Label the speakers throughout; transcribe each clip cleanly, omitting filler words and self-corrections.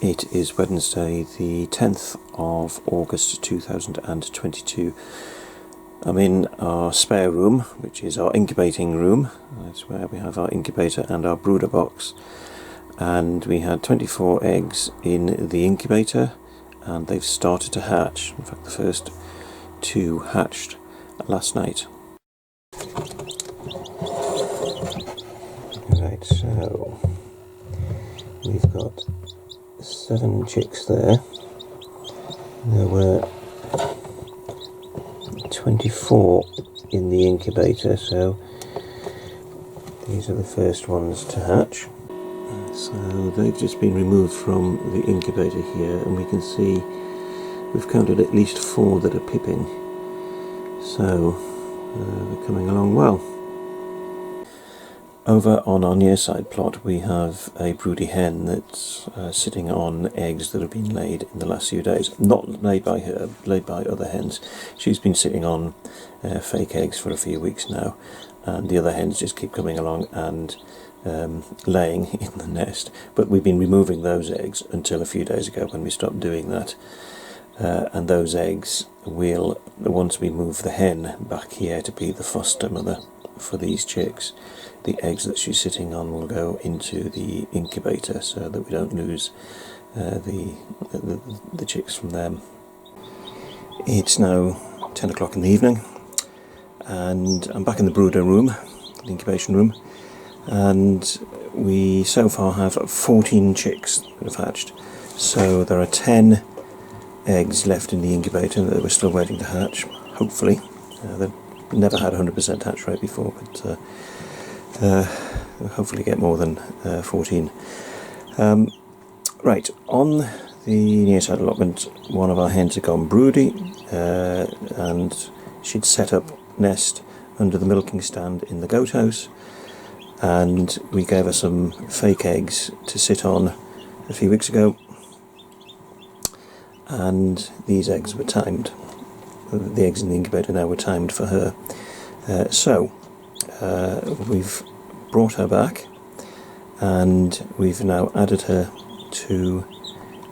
Speaker 1: It is Wednesday the 10th of August 2022. I'm in our spare room, which is our incubating room. That's where we have our incubator and our brooder box. And we had 24 eggs in the incubator and they've started to hatch. In fact, the first two hatched last night. Right, so we've got 7 chicks there. There were 24 in the incubator, so these are the first ones to hatch. So they've just been removed from the incubator here, and we can see we've counted at least 4 that are pipping. So they're coming along well. Over on our near side plot we have a broody hen that's sitting on eggs that have been laid in the last few days. Not laid by her, laid by other hens. She's been sitting on fake eggs for a few weeks now, and the other hens just keep coming along and laying in the nest. But we've been removing those eggs until a few days ago when we stopped doing that. And those eggs will, once we move the hen back here to be the foster mother for these chicks, the eggs that she's sitting on will go into the incubator so that we don't lose the chicks from them. It's now 10 o'clock in the evening and I'm back in the brooder room, the incubation room, and we so far have 14 chicks that have hatched. So there are 10 eggs left in the incubator that we're still waiting to hatch, hopefully. They've never had 100% hatch rate before, but we'll hopefully get more than 14. Right, on the near side allotment, one of our hens had gone broody, and she'd set up nest under the milking stand in the goat house, and we gave her some fake eggs to sit on a few weeks ago, and these eggs were timed. The eggs in the incubator now were timed for her. So we've brought her back and we've now added her to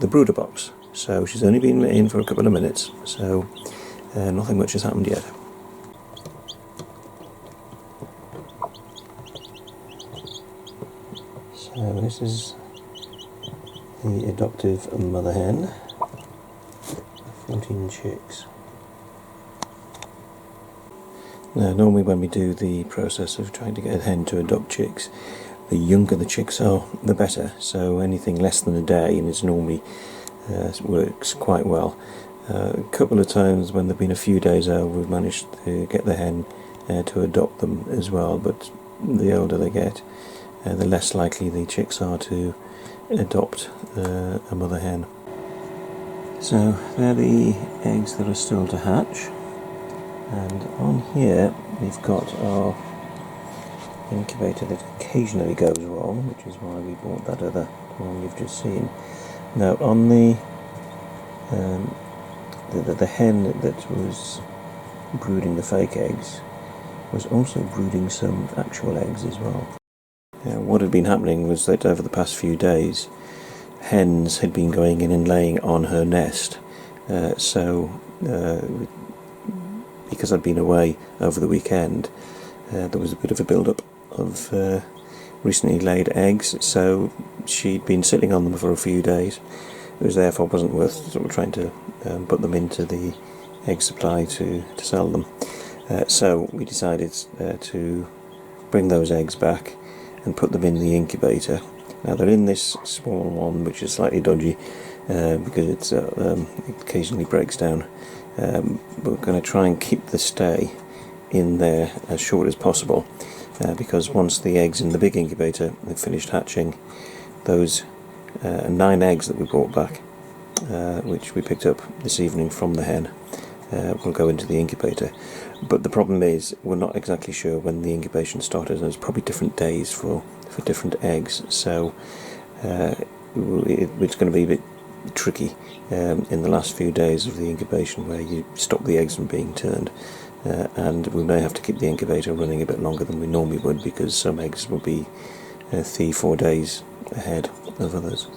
Speaker 1: the brooder box. So she's only been in for a couple of minutes, so nothing much has happened yet. So this is the adoptive mother hen, 14 chicks. Now, normally when we do the process of trying to get a hen to adopt chicks, the younger the chicks are, the better. So anything less than a day and it normally works quite well. A couple of times when they've been a few days old, we've managed to get the hen to adopt them as well. But the older they get, the less likely the chicks are to adopt a mother hen. So they're the eggs that are still to hatch. And on here we've got our incubator that occasionally goes wrong, which is why we bought that other one you've just seen. Now on the hen that was brooding the fake eggs was also brooding some actual eggs as well. Now, what had been happening was that over the past few days hens had been going in and laying on her nest, because I'd been away over the weekend, there was a bit of a build-up of recently laid eggs, so she'd been sitting on them for a few days. It was therefore wasn't worth sort of trying to put them into the egg supply to sell them. So we decided to bring those eggs back and put them in the incubator. Now they're in this small one, which is slightly dodgy because it occasionally breaks down. We're going to try and keep the stay in there as short as possible, because once the eggs in the big incubator have finished hatching, those 9 eggs that we brought back, which we picked up this evening from the hen, will go into the incubator. But the problem is we're not exactly sure when the incubation started, and there's probably different days for different eggs, so it's going to be a bit tricky in the last few days of the incubation, where you stop the eggs from being turned, and we may have to keep the incubator running a bit longer than we normally would, because some eggs will be 3-4 days ahead of others.